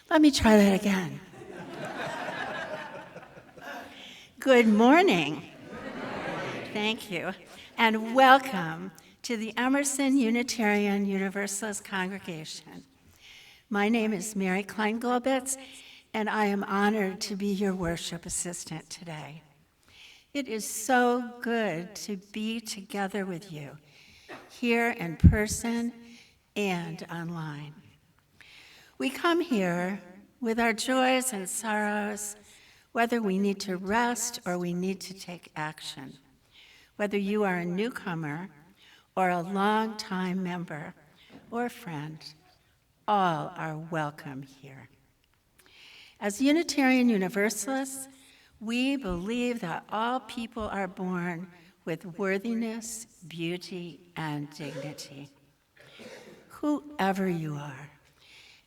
Let me try that again. Good morning. Thank you. And welcome to the Emerson Unitarian Universalist Congregation. My name is Mary Klein-Golbitz, and I am honored to be your worship assistant today. It is so good to be together with you, here in person and online. We come here with our joys and sorrows, whether we need to rest or we need to take action. Whether you are a newcomer or a long-time member or friend, all are welcome here. As Unitarian Universalists, we believe that all people are born with worthiness, beauty, and dignity. Whoever you are,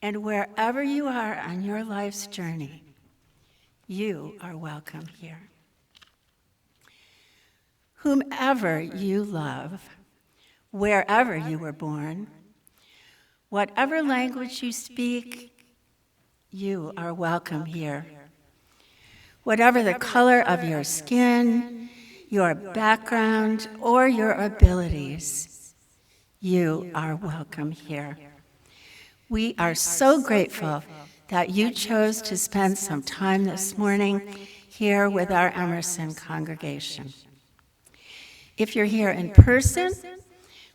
and wherever you are on your life's journey, you are welcome here. Whomever you love, wherever you were born, whatever language you speak, you are welcome here. Whatever the color of your skin, your background, or your abilities, you are welcome here. We are so grateful that you chose to spend some time this morning here with our Emerson congregation. If you're here in person,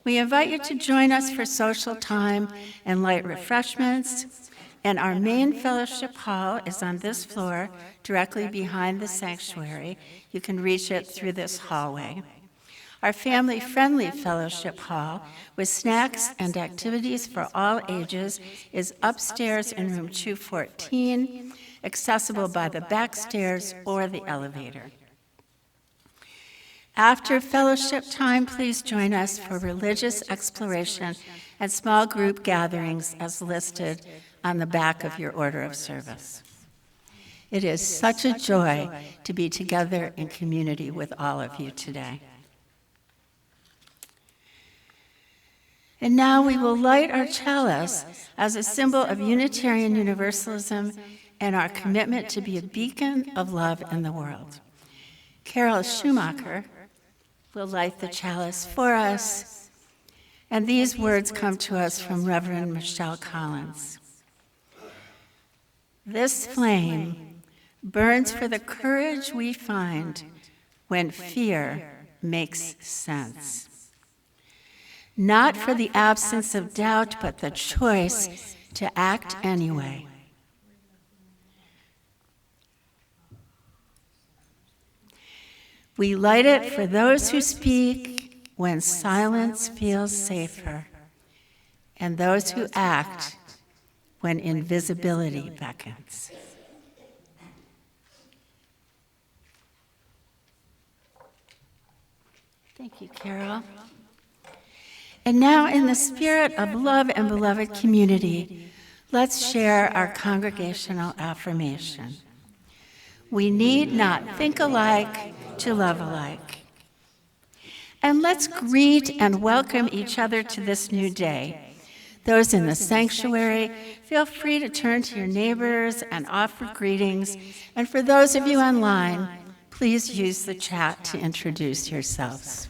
we invite you to join us for social time and light refreshments. And our main fellowship hall is on this floor, directly behind the sanctuary. You can reach it through this hallway. Our family-friendly fellowship hall, with snacks and activities for all ages, is upstairs in room 214, accessible by the back stairs or the elevator. After fellowship time, please join us for religious exploration and small group gatherings as listed on the back of your order of service. It is such a joy to be together in community with all of you today. And now we will light our chalice as a symbol of Unitarian Universalism and our commitment to be a beacon of love in the world. Carol Schumacher will light the chalice for us, and these words come to us from Reverend Michelle Collins. This flame burns for the courage we find when fear makes sense. Not for the absence of doubt, but the choice to act anyway. We light it for those who speak when silence feels safer, and those who act when invisibility beckons. Thank you, Carol. And now, in the spirit of love and beloved community, let's share our congregational affirmation. We need not think alike to love alike. And let's greet and welcome each other to this new day. Those in the sanctuary, feel free to turn to your neighbors and offer greetings. And for those of you online, please use the chat to introduce yourselves.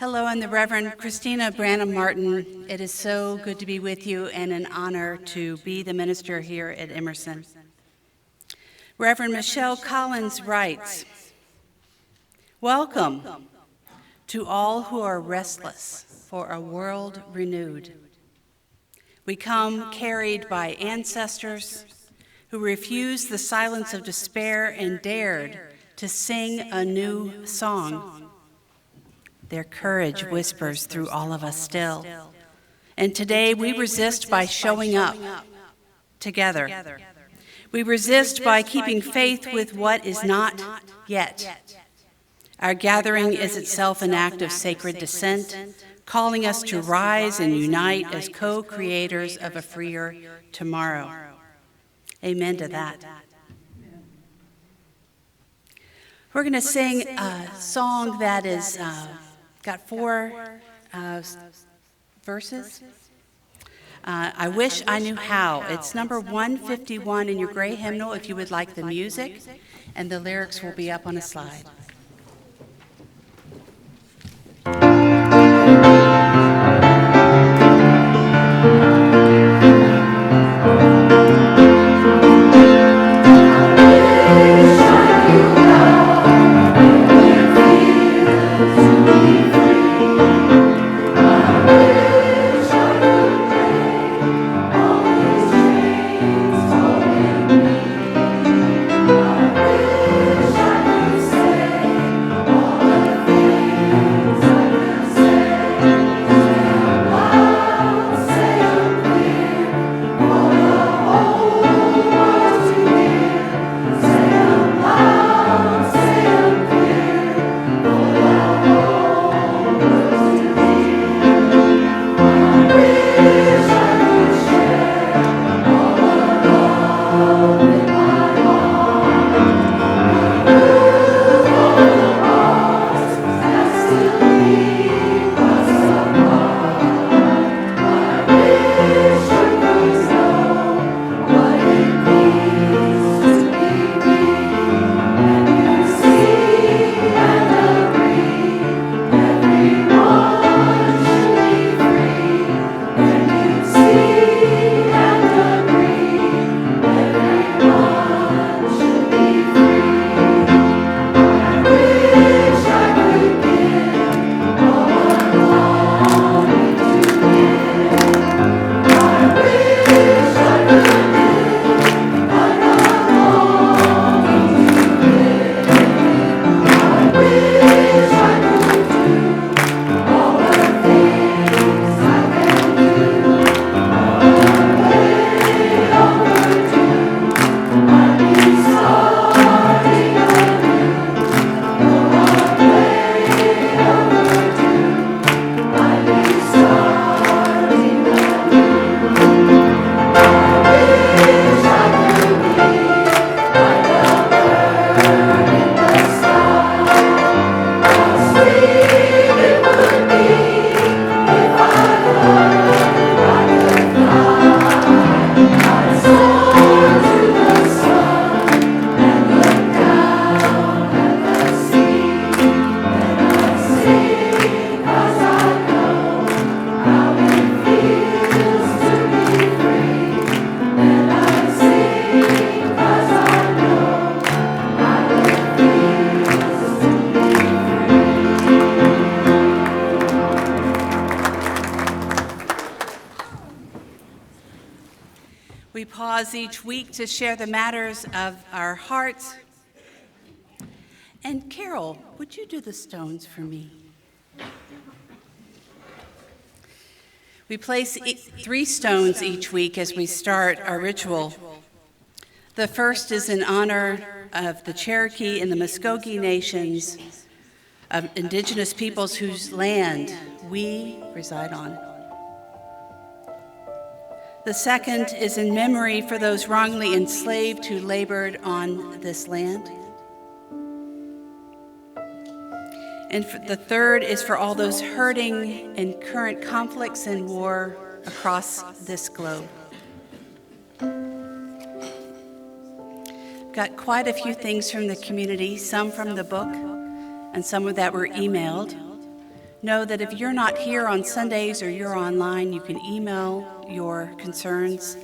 Hello, I'm the Reverend Christina Branum-Martin. It is so good to be with you and an honor to be the minister here at Emerson. Reverend Michelle Collins writes, "Welcome to all who are restless for a world renewed. We come carried by ancestors who refused the silence of despair and dared to sing a new song. Their courage whispers through all of us still. And today we resist by showing up together. We resist by keeping faith with what is not yet. Our gathering is itself an act of sacred descent, calling us to rise and unite as co-creators of a freer tomorrow." Amen to that. We're going to sing a song that is got 4 verses. I Wish I Knew How. It's number 151 in your gray hymnal if you would like the music, and the lyrics will be up on a slide. We pause each week to share the matters of our hearts. And Carol, would you do the stones for me? We place 3 stones each week as we start our ritual. The first is in honor of the Cherokee and the Muskogee nations, of indigenous peoples whose land we reside on. The second is in memory for those wrongly enslaved who labored on this land. And the third is for all those hurting in current conflicts and war across this globe. Got quite a few things from the community, some from the book, and some of that were emailed. Know that if you're not here on Sundays or you're online, you can email your concerns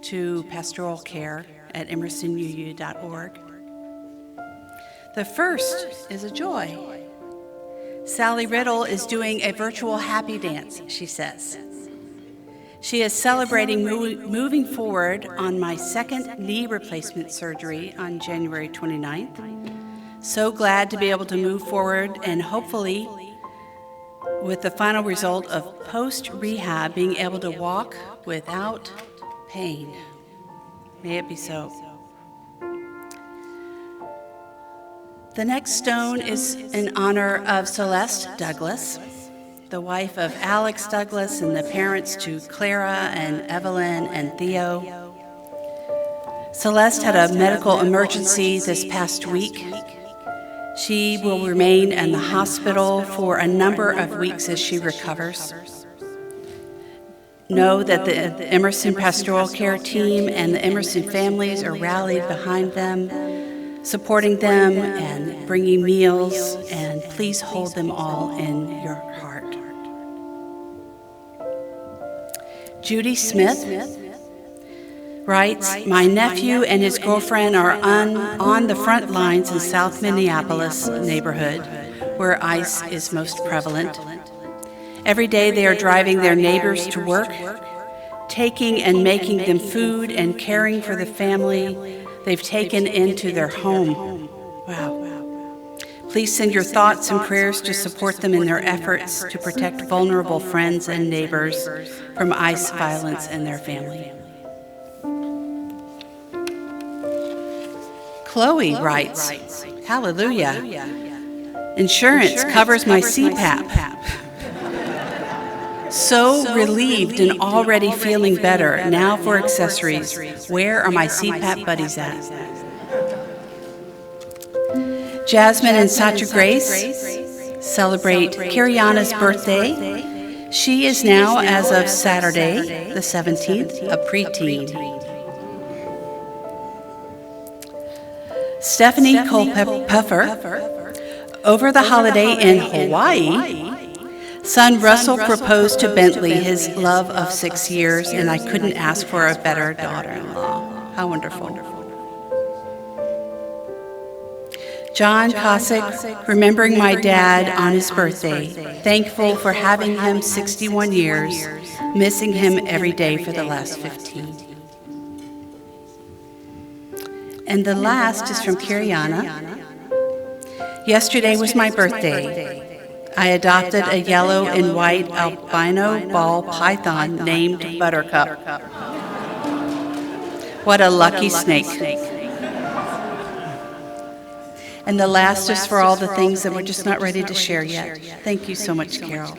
to pastoralcare@emersonuu.org. The first is a joy. Sally Riddle is doing a virtual happy dance, she says. She is celebrating moving forward on my second knee replacement surgery on January 29th. So glad to be able to move forward and hopefully with the final result of post-rehab being able to walk without pain. May it be so. The next stone is in honor of Celeste Douglas, the wife of Alex Douglas and the parents to Clara and Evelyn and Theo. Celeste had a medical emergency this past week. She will remain in the hospital for a number of weeks as she recovers. Know that the Emerson Pastoral Care team and the Emerson families are rallied behind them, supporting them and bringing meals, and please hold them all in your heart. Judy Smith writes, my nephew and his girlfriend are on the front lines in South Minneapolis neighborhood, where ICE is most prevalent. Every day they are driving their neighbors to work, taking and making them food and caring for the family they've taken into their home. Wow. Please send your thoughts and prayers to support them in their efforts to protect vulnerable friends and neighbors from ICE violence in their family. Chloe writes, hallelujah. Insurance covers my CPAP. So relieved and already feeling better. Now for accessories. Where are my CPAP buddies at? Jasmine and Satya Grace celebrate Kiriana's birthday. She is now, as of Saturday, the 17th, a preteen. Stephanie Culpepper, over the holiday in Hawaii, son Russell proposed to Bentley, his love of 6 years, and I couldn't ask for a better daughter-in-law. How wonderful. John Cossack, remembering my dad on his birthday, thankful for having him 61 years, missing him every day for the last 15. And the last is from Kiriana. Yesterday was my birthday. I adopted a yellow and white albino ball python named Buttercup. What a lucky snake. And the last is for all the things that we're just not ready to share yet. Thank you so much, Carol.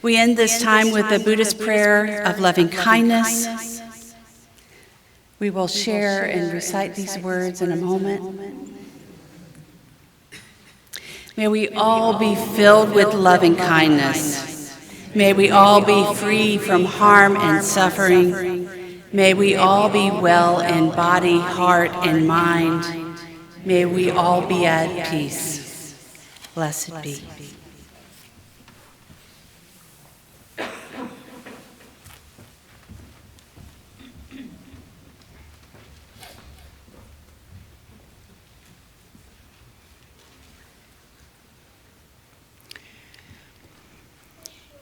We end this time with the Buddhist prayer of loving kindness. We will share and recite these words in a moment. May we all be filled with loving kindness. May we all be free from harm and suffering. May we all be well in body, heart, and mind. May we all be at peace. Blessed be.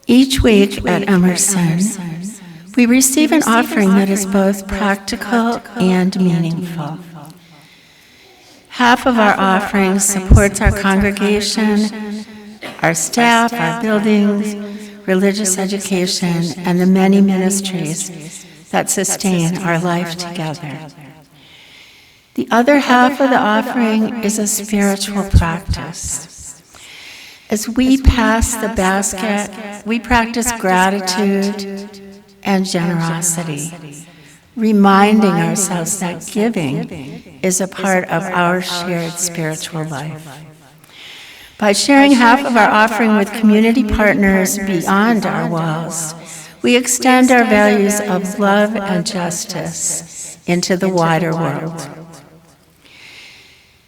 Each week at Emerson, we receive an offering that is both practical and meaningful. Half of our offering supports our congregation, our staff, our buildings, religious education, and the many ministries that sustain our life together. The other half of the offering is a spiritual practice. As we pass the basket, we practice gratitude and generosity, reminding ourselves that giving is a part of our shared spiritual life. By sharing half of our offering with community partners beyond our walls, we extend our values of love and justice into the wider world.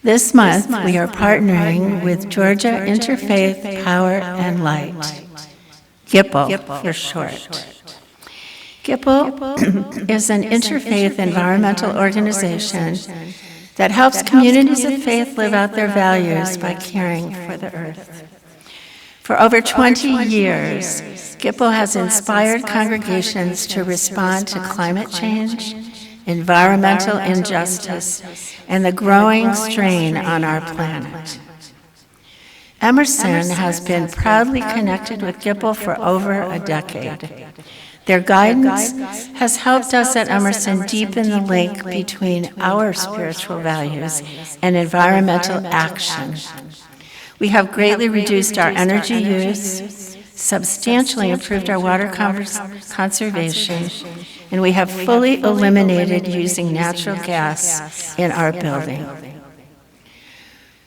This month, we are partnering with Georgia Interfaith Power and Light, GIPPL for short. GIPPL is an interfaith environmental organization that helps communities of faith live out their values by caring for the earth. For over 20 years, GIPPL has inspired congregations to respond to climate change, environmental injustice, and the growing strain on our planet. Emerson has been proudly connected with GIPPL for over a decade. Their guidance has helped us at Emerson deepen the link between our spiritual values and environmental action. We have greatly reduced our energy use, substantially improved our water conservation, and we have fully eliminated using natural gas in our building.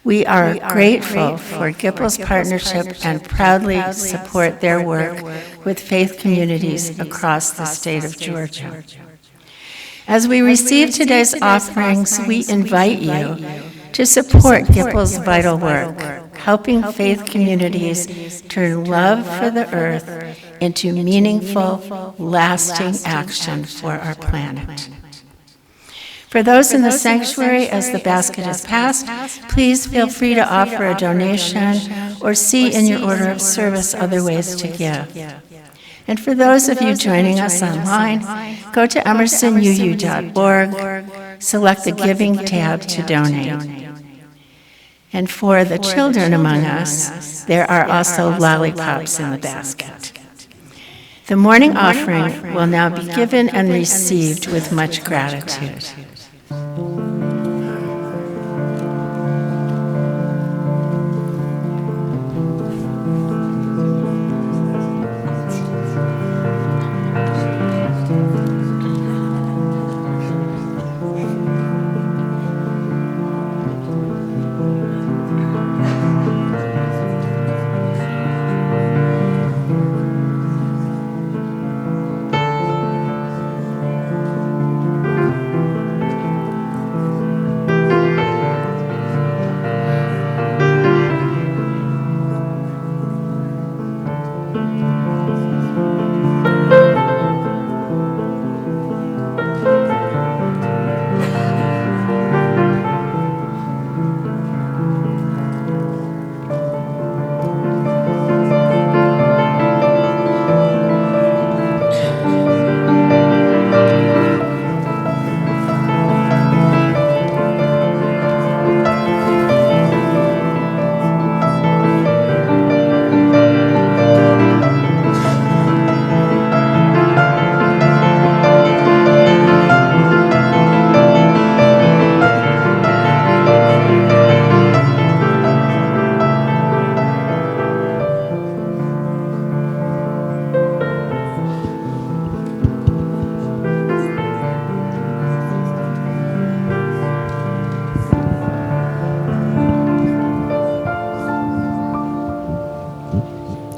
We are grateful for GIPPL's partnership and proudly support their work with faith communities across the state of Georgia. As we receive today's offerings, we invite you to support GIPPL's vital work, helping faith communities turn love for the earth into meaningful, lasting action for our planet. For those in the sanctuary, as the basket is passed, please feel free to offer a donation or see in your order of service other ways to give. And for those of you joining us online, go to emersonuu.org, select the Giving tab to donate. And for the children among us, there are also lollipops in the basket. The morning offering will now be given and received with much gratitude.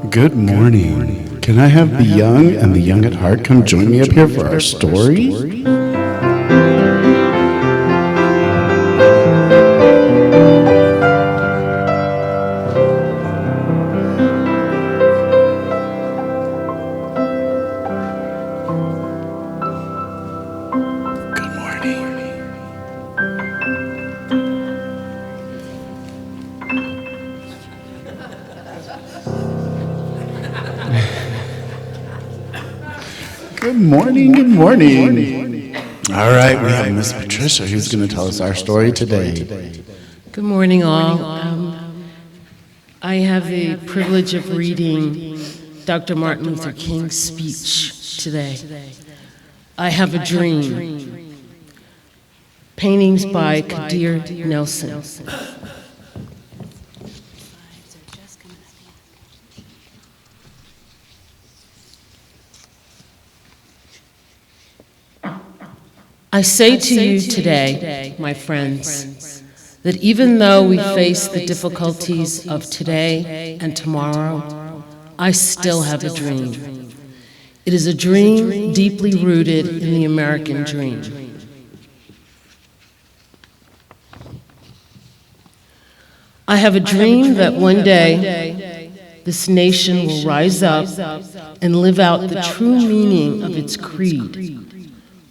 Good morning. Can I have the young and the young at heart come join me up here for our story? Good morning. Good morning, good morning. All right, we have Miss Patricia who's going to tell us our story today. Good morning, all. I have the privilege of reading Dr. Martin Luther King's speech today. I Have a Dream. Paintings by Kadir Nelson. I say to you today, my friends, that even though we face the difficulties of today and tomorrow, I still have a dream. It is a dream deeply rooted in the American dream. I have a dream that one day this nation will rise up and live out the true meaning of its creed.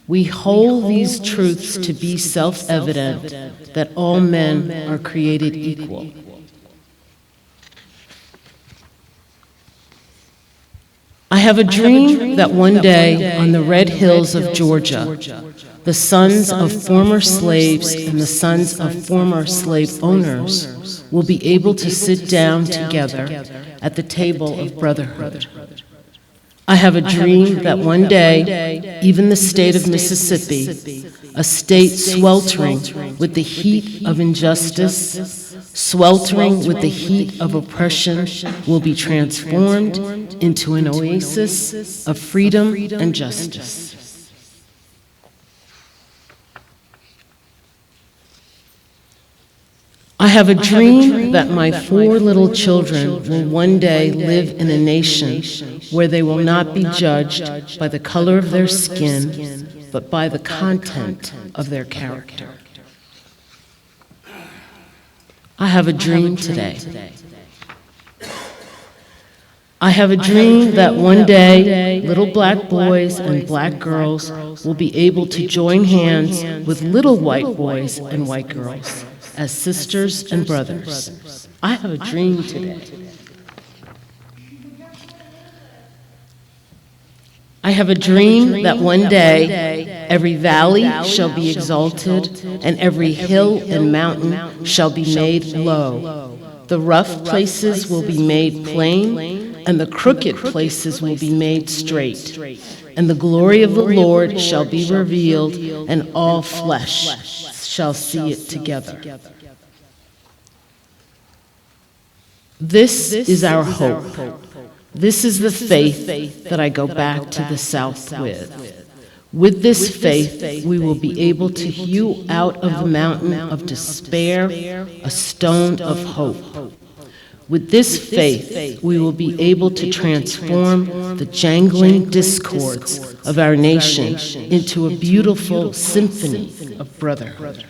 We hold these truths to be self-evident, that all men are created equal. I have a dream that one day on the red hills of Georgia, the sons of former slaves and the sons of former slave owners will be able to sit down together at the table of brotherhood. I have a dream that one day, even the state of Mississippi, a state sweltering with the heat of injustice, sweltering with the heat of oppression, will be transformed into an oasis of freedom and justice. I have a dream that my 4 little children will one day live in a nation where they will not be judged by the color of their skin, but by the content of their character. I have a dream today. I have a dream that one day little black boys and black girls will be able to join hands with little white boys and white girls as sisters and brothers. I have a dream today. I have a dream that one day every valley shall be exalted and every hill and mountain shall be made low. The rough places will be made plain and the crooked places will be made straight. And the glory of the Lord shall be revealed and all flesh shall see it together. This is our hope. This is the faith that I go back to the South with. With this faith, we will be able to hew out of the mountain of despair a stone of hope. With this faith, we will be able to transform the jangling discords of our nation into a beautiful symphony of brotherhood.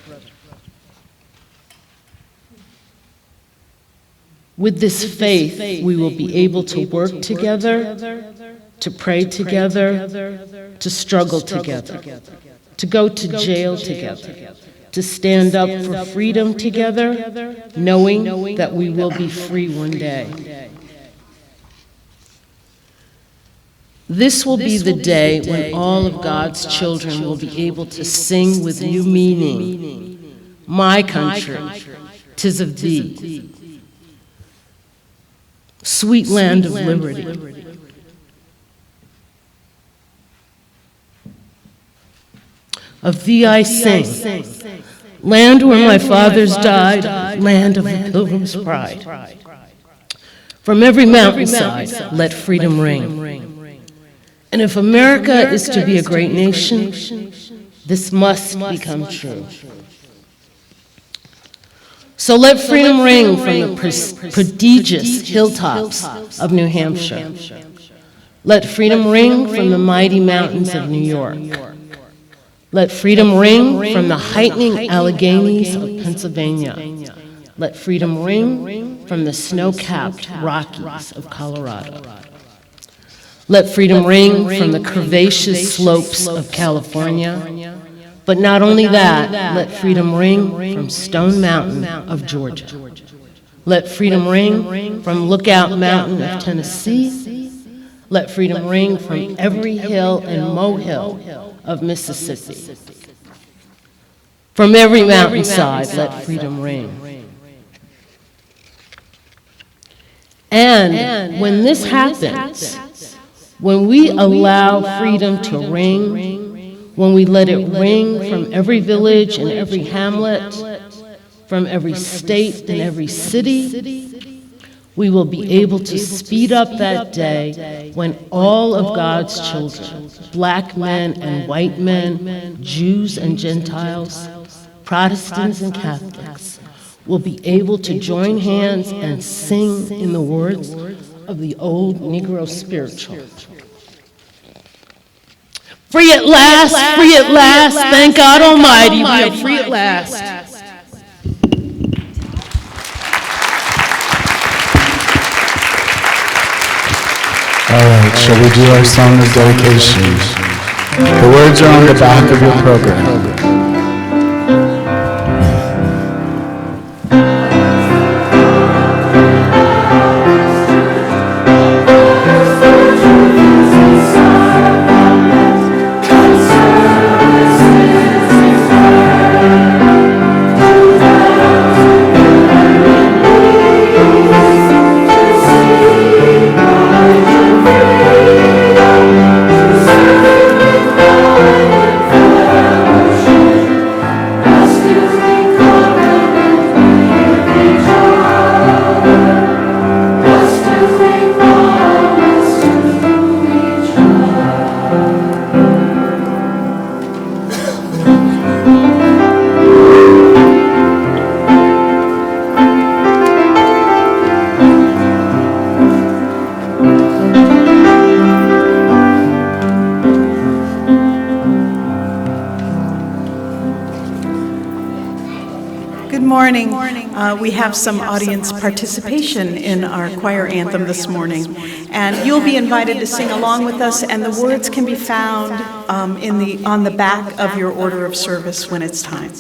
With this faith, we will be able to work together, to pray together, to struggle together, to go to jail together, to stand up for freedom together, knowing that we will be free one day. This will be the day when all of God's children will be able to sing with new meaning. My country, 'tis of thee. Sweet land of liberty. Of thee I sing, land where my fathers died, land of the pilgrim's pride. From every mountainside, let freedom ring. And if America is to be a great nation, this must become true. So let freedom ring from the prodigious hilltops of New Hampshire. Let freedom ring from the mighty mountains of New York. Let freedom ring from the heightening Alleghenies of Pennsylvania. Let freedom ring from the snow-capped Rockies of Colorado. Let freedom ring from the curvaceous slopes of California. But not only that, let freedom ring from Stone Mountain of Georgia. Let freedom ring from Lookout Mountain of Tennessee. Let freedom ring from every hill and molehill of Mississippi. From every mountainside, let freedom ring. And when this happens, when we allow freedom to ring, when we let it ring from every village and every hamlet, from every state and every city, we will be able to speed up that day when all of God's children, black men and white men, Jews and Gentiles, Protestants and Catholics, will be able to join hands and sing in the words of the old Negro spiritual. Free at last, free at last, thank God Almighty, we are free at last. All right, shall we do our song of dedication? The words are on the back of your program. We have some audience participation in our choir anthem this morning, and you'll be invited to sing along with us, and the words can be found on the back of your order of service when it's time.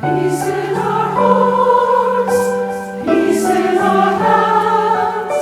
Peace in our hearts, peace in our lives.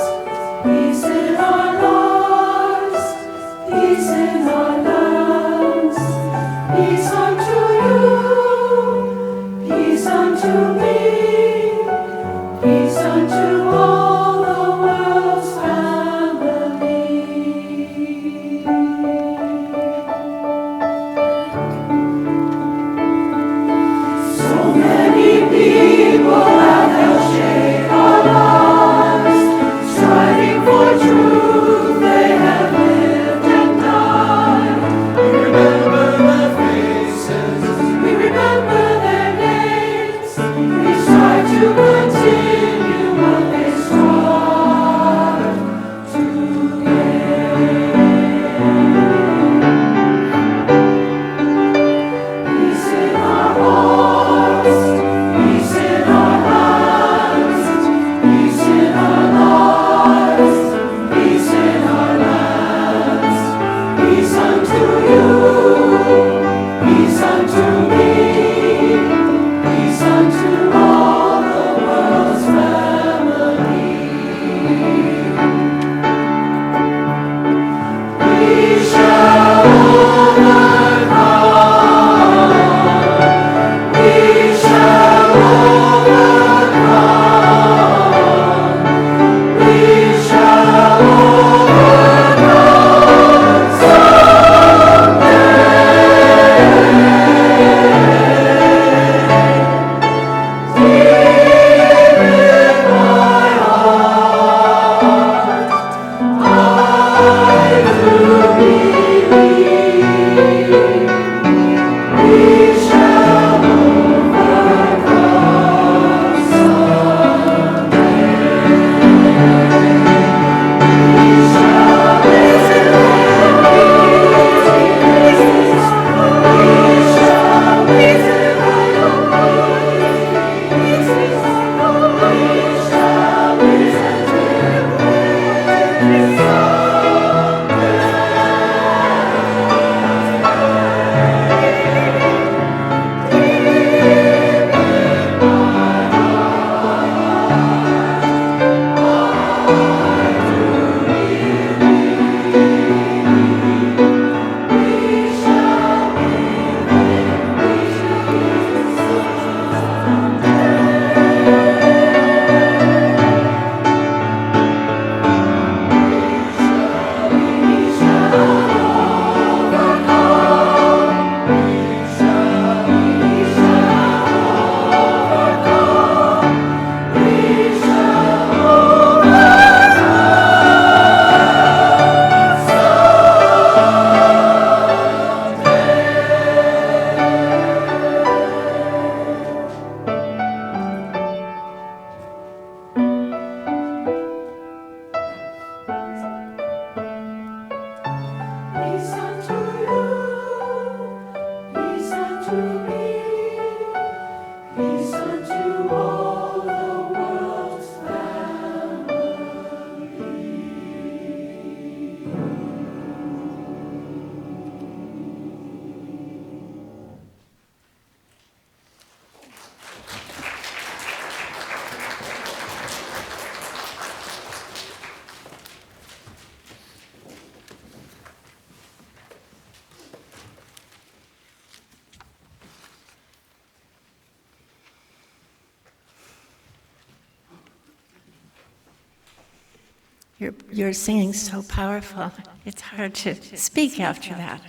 You're singing so powerful. It's hard to speak after that.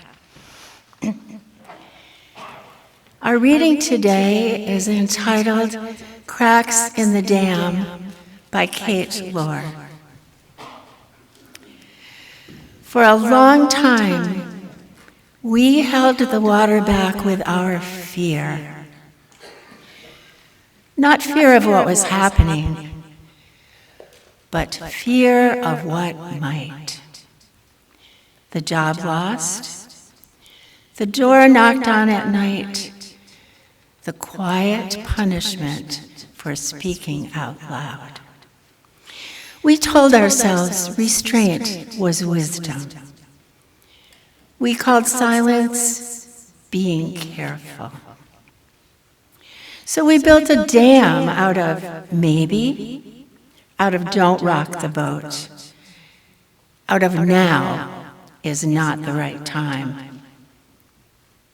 Our reading today is entitled Cracks in the Dam by Kate Lohr. For a long time, we held the water back with our fear. Not fear of what was happening, but fear of what might. The job lost, the door knocked on at night, the quiet punishment for speaking out loud. We told ourselves restraint was wisdom. We called silence being careful. So we built a dam out of maybe, out of don't rock the boat, out of now is not the right time.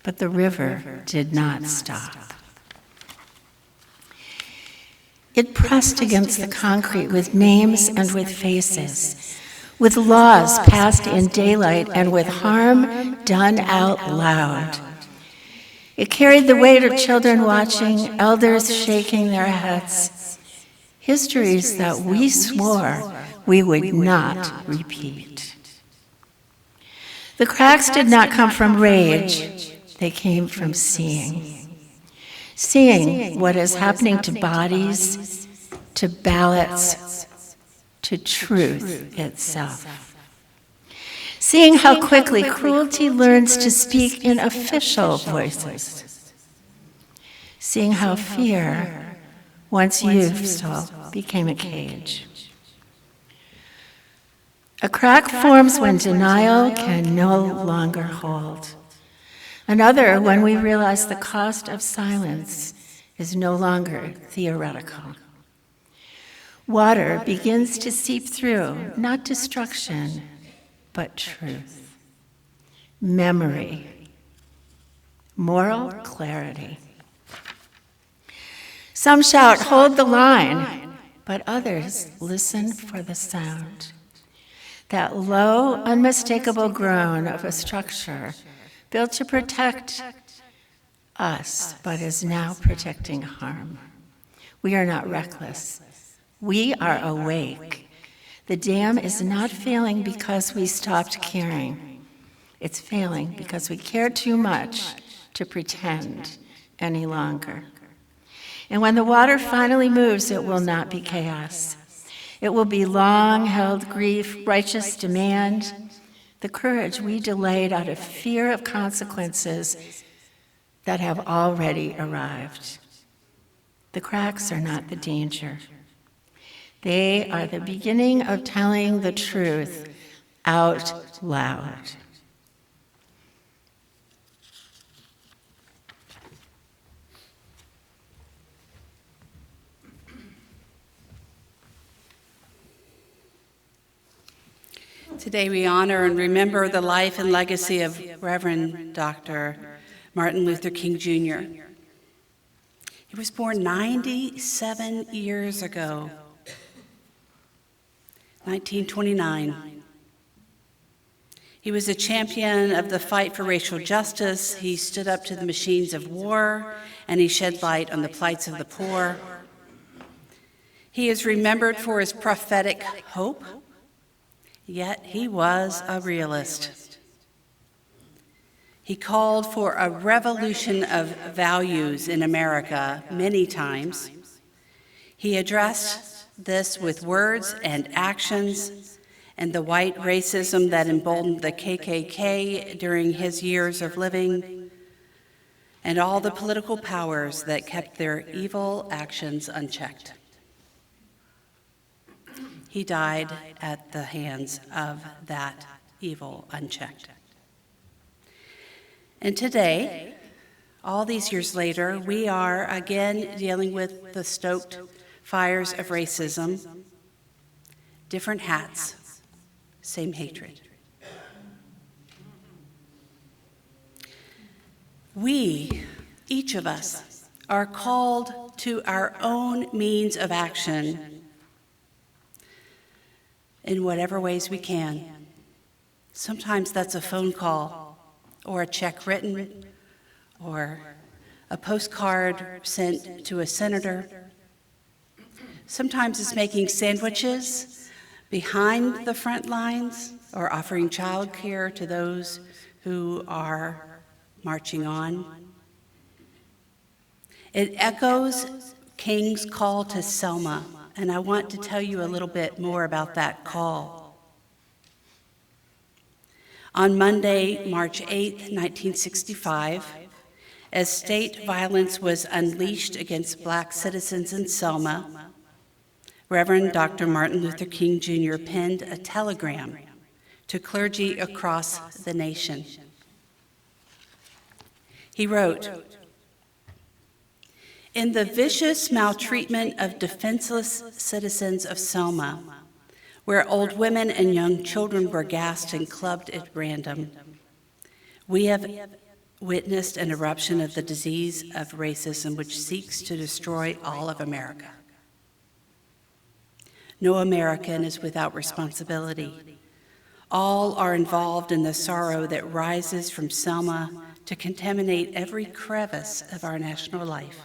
But the river did not stop. It pressed against the concrete with names and with faces, with laws passed in daylight and with harm done out loud. It carried the weight of children watching, elders shaking their heads, histories that we swore we would not repeat. The cracks did not come from rage, they came from seeing. Seeing what is happening to bodies, to ballots, to truth itself. Seeing how quickly cruelty learns to speak in official voices. Seeing how fear, once useful, became a cage. A crack forms when denial can no longer hold. Another when we realize the cost of silence is no longer theoretical. Water begins to seep through, not destruction, but truth, memory, moral clarity. Some shout, "Hold the line," but others listen for the sound. That low, unmistakable groan of a structure built to protect us, but is now protecting harm. We are not reckless. We are awake. The dam is not failing because we stopped caring. It's failing because we care too much to pretend any longer. And when the water finally moves, it will not be chaos. It will be long-held grief, righteous demand, the courage we delayed out of fear of consequences that have already arrived. The cracks are not the danger. They are the beginning of telling the truth out loud. Today we honor and remember the life and legacy of Reverend Dr. Martin Luther King Jr. He was born 97 years ago, 1929. He was a champion of the fight for racial justice. He stood up to the machines of war, and he shed light on the plights of the poor. He is remembered for his prophetic hope. Yet he was a realist. He called for a revolution of values in America many times. He addressed this with words and actions, and the white racism that emboldened the KKK during his years of living, and all the political powers that kept their evil actions unchecked. He died at the hands of that evil unchecked. And today, all these years later, we are again dealing with the stoked fires of racism, different hats, same hatred. We, each of us, are called to our own means of action. in whatever ways we can. Sometimes that's a phone call, or a check written, or a postcard sent to a senator. Sometimes it's making sandwiches behind the front lines, or offering childcare to those who are marching on. It echoes King's call to Selma, and I want to tell you a little bit more about that call. On Monday, March 8, 1965, as state violence was unleashed against Black citizens in Selma, Reverend Dr. Martin Luther King Jr. penned a telegram to clergy across the nation. He wrote, "In the vicious maltreatment of defenseless citizens of Selma, where old women and young children were gassed and clubbed at random, we have witnessed an eruption of the disease of racism which seeks to destroy all of America. No American is without responsibility. All are involved in the sorrow that rises from Selma to contaminate every crevice of our national life.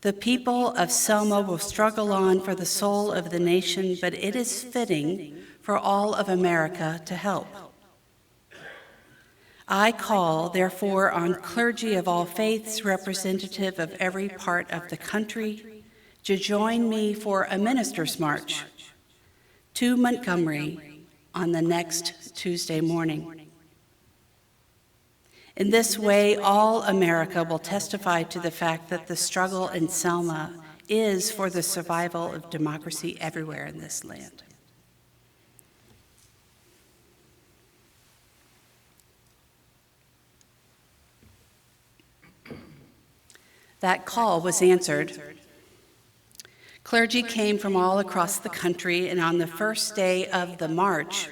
The people of Selma will struggle on for the soul of the nation, but it is fitting for all of America to help. I call, therefore, on clergy of all faiths, representative of every part of the country, to join me for a minister's march to Montgomery on the next Tuesday morning. In this way, all America will testify to the fact that the struggle in Selma is for the survival of democracy everywhere in this land." That call was answered. Clergy came from all across the country, and on the first day of the march,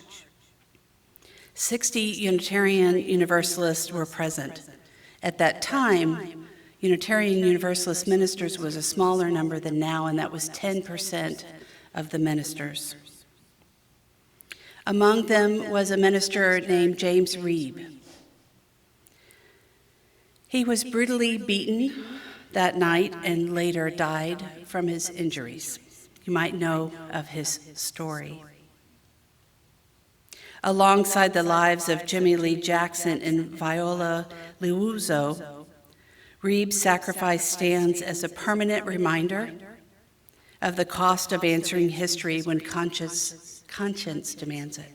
60 Unitarian Universalists were present. At that time, Unitarian Universalist ministers was a smaller number than now, and that was 10% of the ministers. Among them was a minister named James Reeb. He was brutally beaten that night and later died from his injuries. You might know of his story. Alongside the lives of Jimmy Lee Jackson and Viola Liuzzo, Reeb's sacrifice stands as a permanent reminder of the cost of answering history when conscience demands it.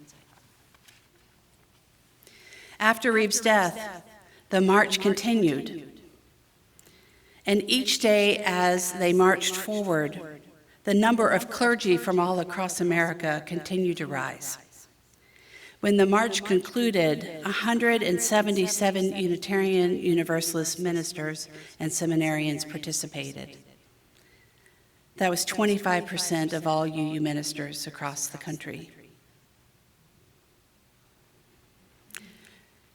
After Reeb's death, the march continued. And each day as they marched forward, the number of clergy from all across America continued to rise. When the march concluded, 177 Unitarian Universalist ministers and seminarians participated. That was 25% of all UU ministers across the country.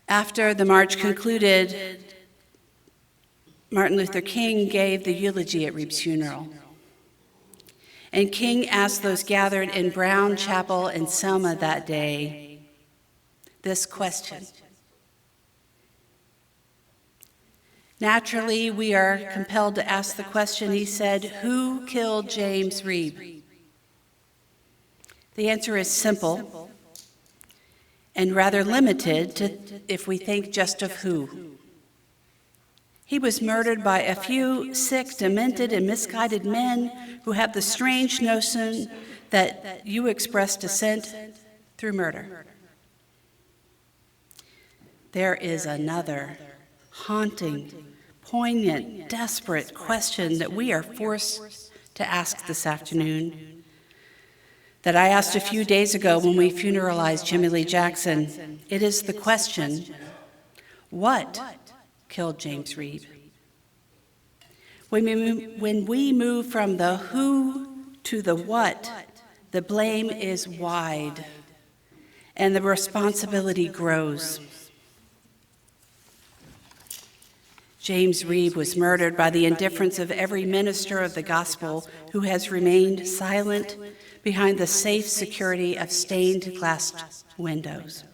After the march concluded, Martin Luther King gave the eulogy at Reeb's funeral. And King asked those gathered in Brown Chapel in Selma that day this question. Naturally, we are compelled to ask the question. He said, "Who killed James Reeb?" The answer is simple and rather limited if we think just of who. He was murdered by a few sick, demented, and misguided men who have the strange notion that you express dissent through murder. There is another haunting, poignant, desperate question that we are forced to ask this afternoon, that I asked a few days ago when we funeralized Jimmy Lee Jackson. It is the question, what killed James Reeb? When we move from the who to the what, the blame is wide and the responsibility grows. James Reeb was murdered by the indifference of every minister of the gospel who has remained silent behind the safe security of stained glass windows.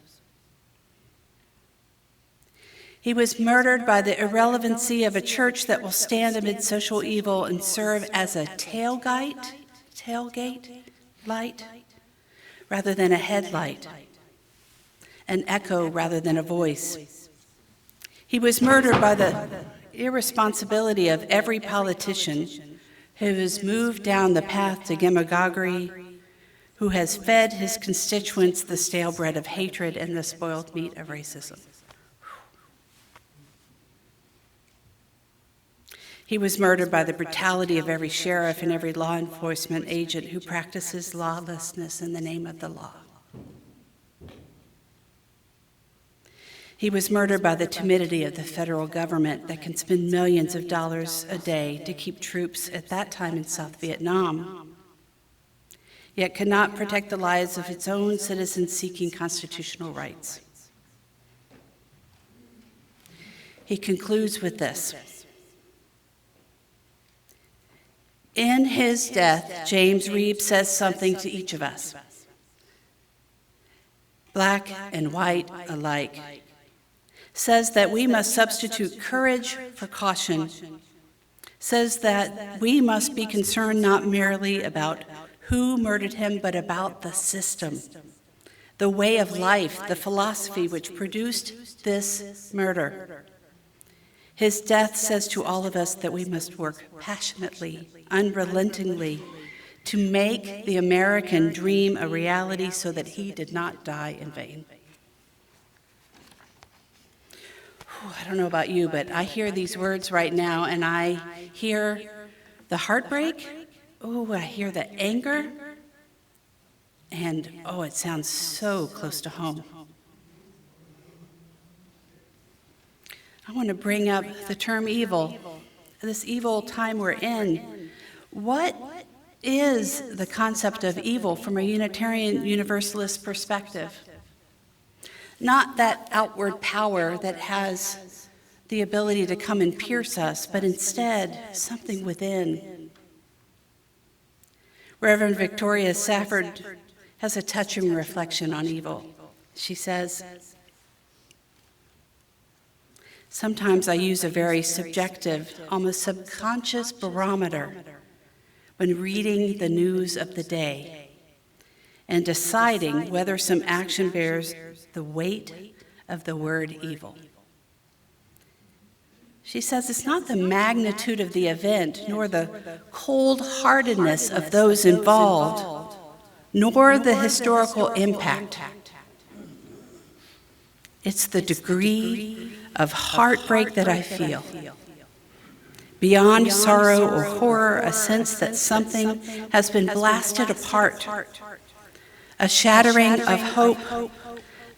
He was murdered by the irrelevancy of a church that will stand amid social evil and serve as a tailgate light, rather than a headlight, an echo rather than a voice. He was murdered by the irresponsibility of every politician who has moved down the path to demagoguery, who has fed his constituents the stale bread of hatred and the spoiled meat of racism. He was murdered by the brutality of every sheriff and every law enforcement agent who practices lawlessness in the name of the law. He was murdered by the timidity of the federal government that can spend millions of dollars a day to keep troops at that time in South Vietnam, yet could not protect the lives of its own citizens seeking constitutional rights. He concludes with this. In his death, James Reeb says something to each of us, black and white alike, says that we must substitute courage for caution, says that we must be concerned not merely about who murdered him, but about the system, the way of life, the philosophy which produced this murder. His death says to all of us that we must work passionately, unrelentingly, to make the American dream a reality so that he did not die in vain. I don't know about you, but I hear these words right now, and I hear the heartbreak. Oh, I hear the anger. And, it sounds so close to home. I want to bring up the term evil, this evil time we're in. What is the concept of evil from a Unitarian Universalist perspective? Not that outward power that has the ability to come and pierce us, but instead something within. Reverend Victoria Safford has a touching reflection on evil. She says, sometimes I use a very subjective, almost subconscious barometer when reading the news of the day and deciding whether some action bears the weight of the word evil. She says it's not the magnitude of the event, nor the cold-heartedness of those involved, nor the historical impact. It's the degree of heartbreak that I feel. Beyond sorrow or horror, a sense that something has been blasted apart, a shattering of hope,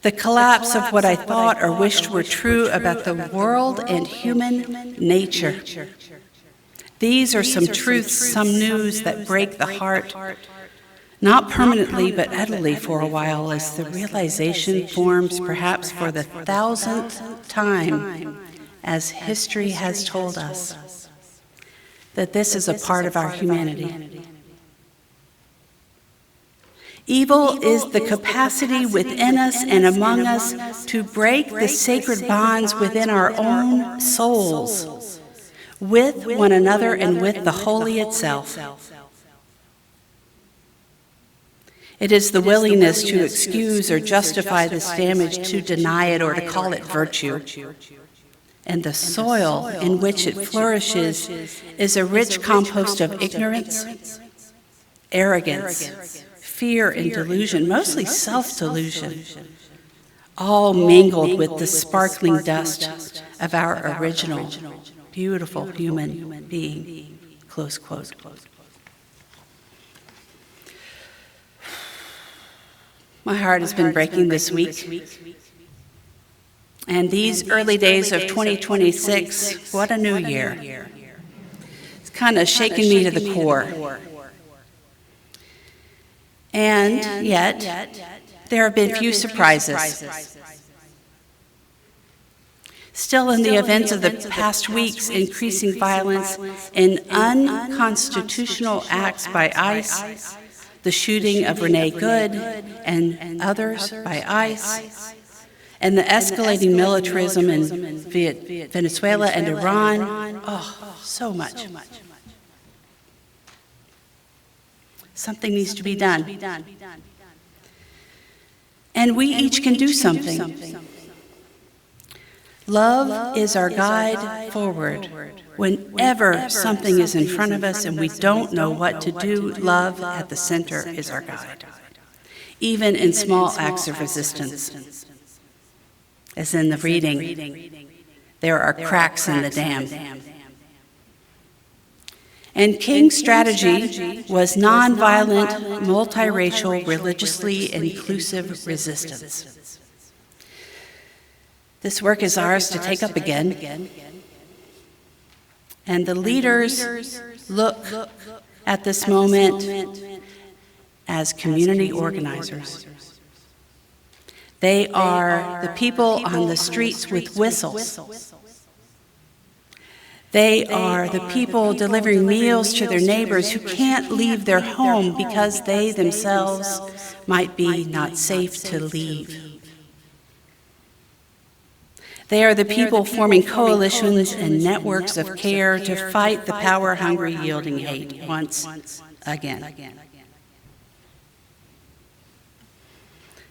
the collapse of what I thought or wished were true about the world and human nature. These are some truths, some news that break the heart, not permanently but utterly for a while, as the realization forms perhaps for the 1,000th time, as history has told us, that this is a part of our humanity. Evil is the capacity within us and among us to break the sacred bonds within our own souls, with one another and with the holy itself. It is the willingness to excuse or justify this damage, to deny it or to call it virtue. And the soil in which it flourishes is a rich compost of ignorance, arrogance, fear and delusion, mostly self-delusion, all mingled with the sparkling dust of our original, beautiful human being, close quote. My heart has been breaking this week. And these early days of 2026, what a new year. It's kind of shaken me to the core. And yet, there have been few surprises. Still, in the events of the past weeks, increasing violence and unconstitutional acts by ICE, the shooting of Renee Good and others by ICE, and the escalating militarism in Venezuela and Iran. Oh, so much. Something needs to be done. And we each can do something. Love is our guide forward. Whenever something is in front of us and we don't know what to do, love at the center is our guide. Even in small acts of resistance. As in the reading, there are cracks in the dam. And King's strategy was nonviolent, multiracial, religiously inclusive resistance. This work is ours to take up again. And the leaders look at this moment as community organizers. They are the people on the streets with whistles. They are the people delivering meals to their neighbors who can't leave their home because they themselves might be not safe to leave. They are the people forming coalitions and networks of care to fight the power-hungry, yielding hate once again.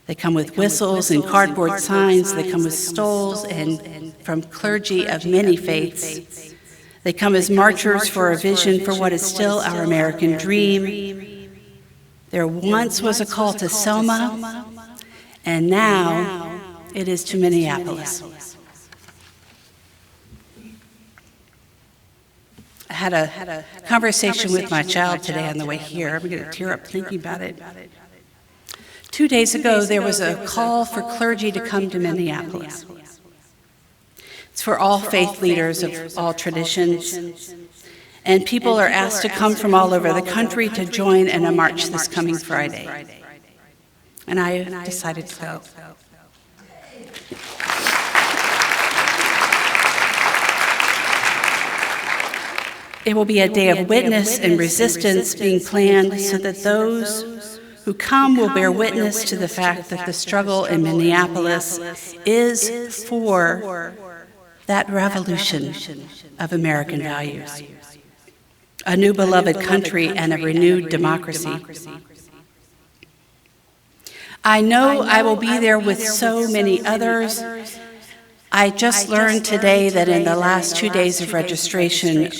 They come with whistles and cardboard signs. They come with stoles and from clergy of many faiths. They come as marchers for a vision for what is still our American dream. There once was a call to Selma, and now it is to Minneapolis. I had a conversation with my child today on the way here. I'm going to tear up thinking about it. 2 days ago, there was a call for clergy to come to Minneapolis. It's for all faith leaders of all traditions. And people are asked to come from all over the country to join in a march this coming Friday. And I decided to go. It will be a day of witness and resistance being planned so that those who come will bear witness to the fact that the struggle in Minneapolis is for that revolution of American values, a new beloved country and a renewed democracy. I know I will be there with so many others. I just learned today that in the last 2 days of registration,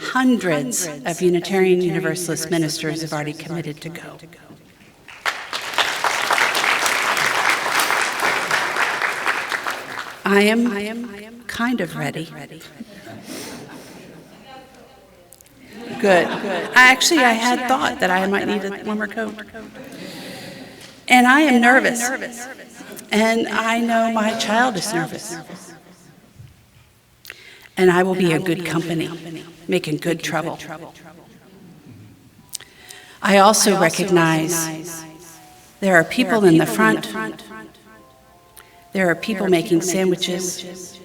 hundreds of Unitarian Universalist ministers have already committed to go. I am kind of ready. Good. I had thought that I might need a warmer coat. And I am nervous. And I know my child is nervous. And I will be in good company, making good trouble. I also recognize there are people in the front. There are people making sandwiches.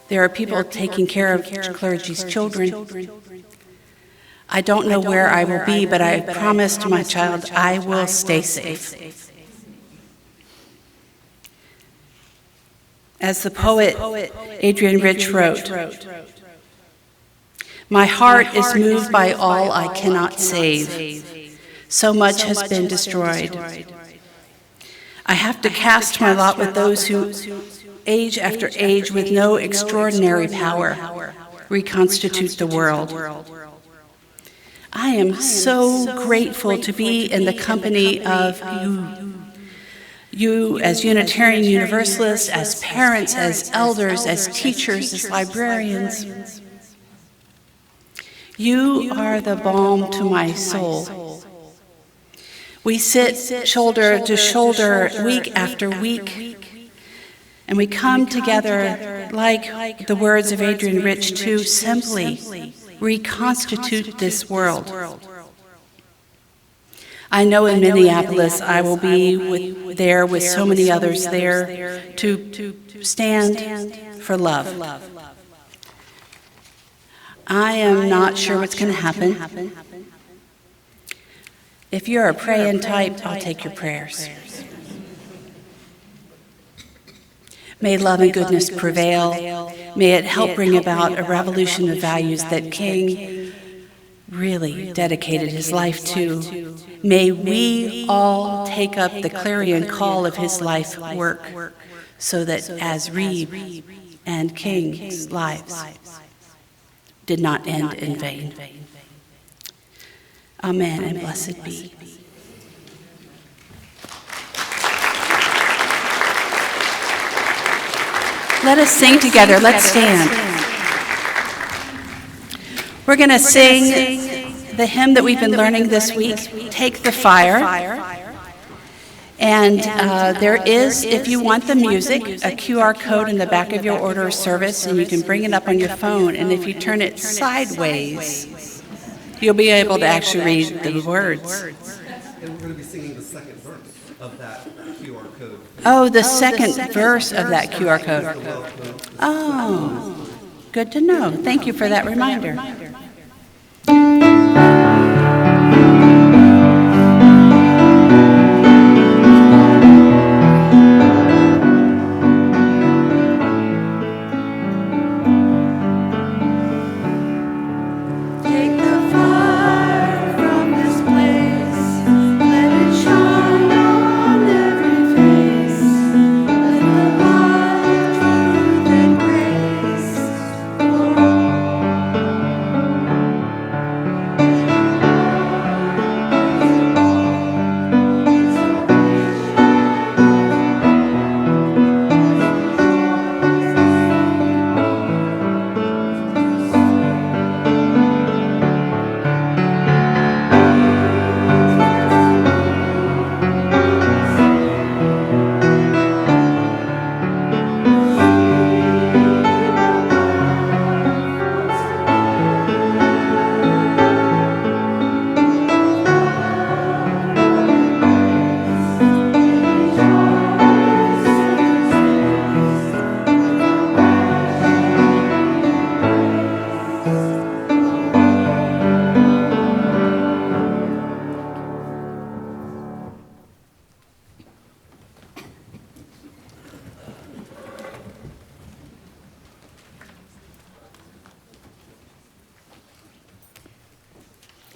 There are people taking care of clergy's children. I don't know where I will be, but I promised my child I will stay safe. As the poet Adrienne Rich wrote, "My heart is moved by all I cannot save. So much has been destroyed. I have to cast my lot with those who, age after age, with no extraordinary power, reconstitute the world. I am so grateful to be in the company of you as Unitarian Universalists, as parents, as elders, as teachers, as librarians. You are the balm to my soul. We sit shoulder to shoulder week after week, and we come together, like the words of Adrienne Rich, to simply reconstitute this world. I know in Minneapolis I will be there with so many others there to stand for love. I am not sure what's going to happen. If you're a praying type, I'll take your prayers. May love and goodness prevail. May it help bring about a revolution of values that King really dedicated his life to. May we all take up the clarion call of his life work so that as Reeb and King's lives did not end in vain. Amen and blessed be. Let us sing together. Let's stand. We're going to sing the hymn that we've been learning this week, Take the Fire. And there is, if you want the music, a QR code in the back of your order of service, and you can bring it up on your phone. And if you turn it sideways, you'll be able to actually read the words. And we're going to be singing the second verse of that QR code. Oh, the second verse of that QR code. Oh, good to know. Thank you for that reminder.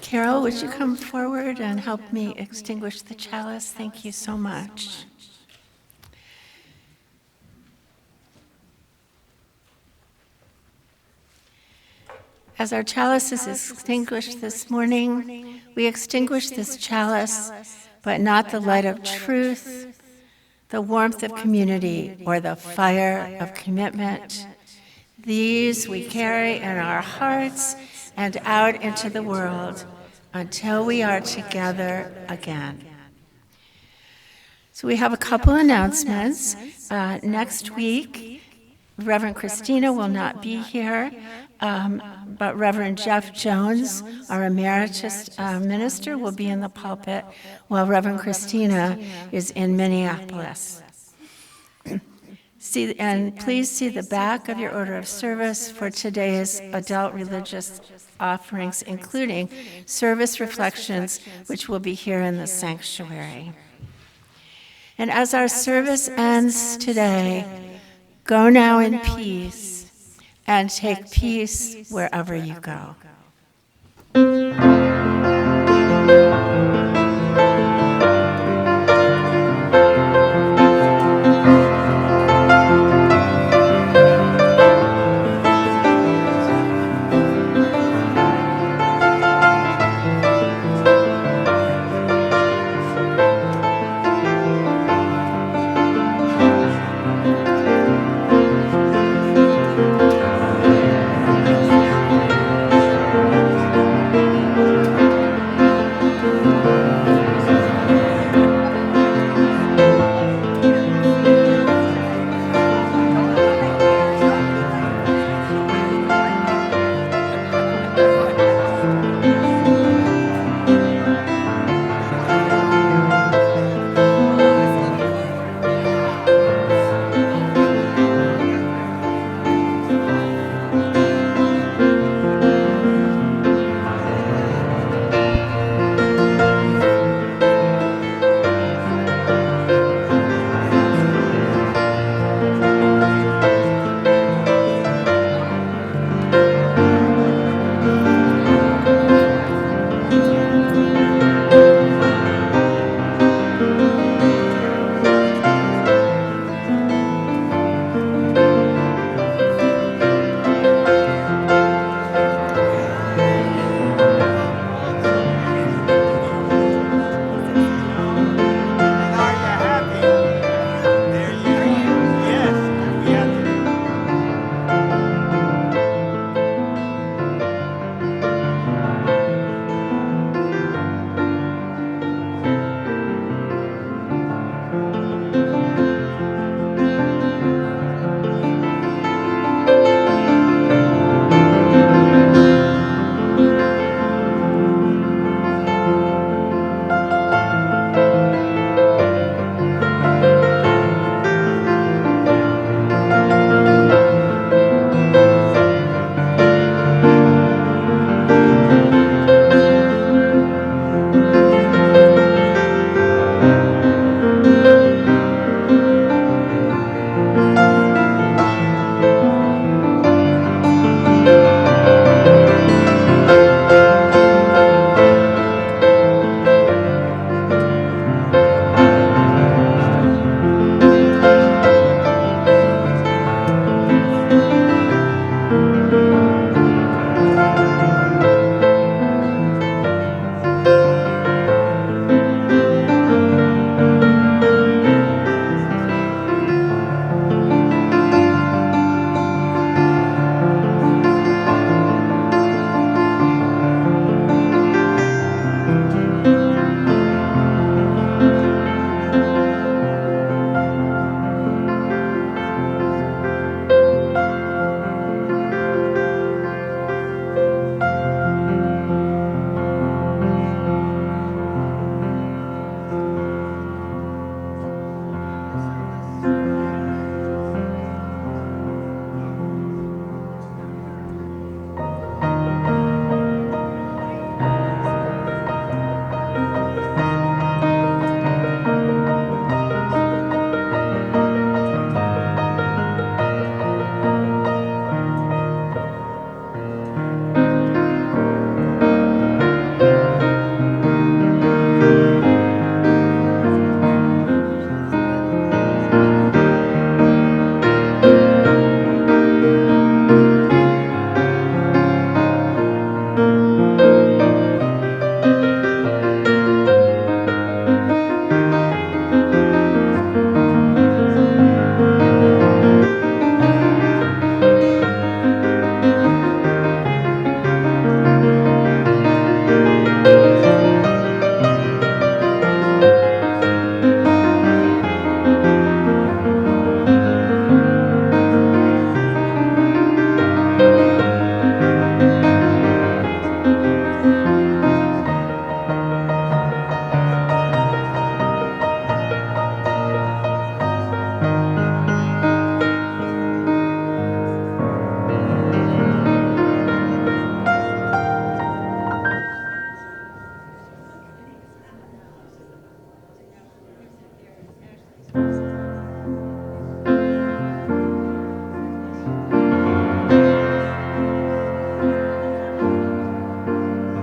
Carol, would you come forward and help me extinguish the chalice? Thank you so much. As our chalice is extinguished this morning, we extinguish this chalice, but not the light of truth, the warmth of community, or the fire of commitment. These we carry in our hearts and out into the world until we are together again. So we have a couple announcements. Next week, Reverend Christina will not be here, but Reverend Jeff Jones, our emeritus minister, will be in the pulpit while Reverend Christina is in Minneapolis. Please see the back of your order of service for today's adult religious offerings, including service reflections, which will be here in the sanctuary. And as our service ends today, go now in peace and take peace wherever you go.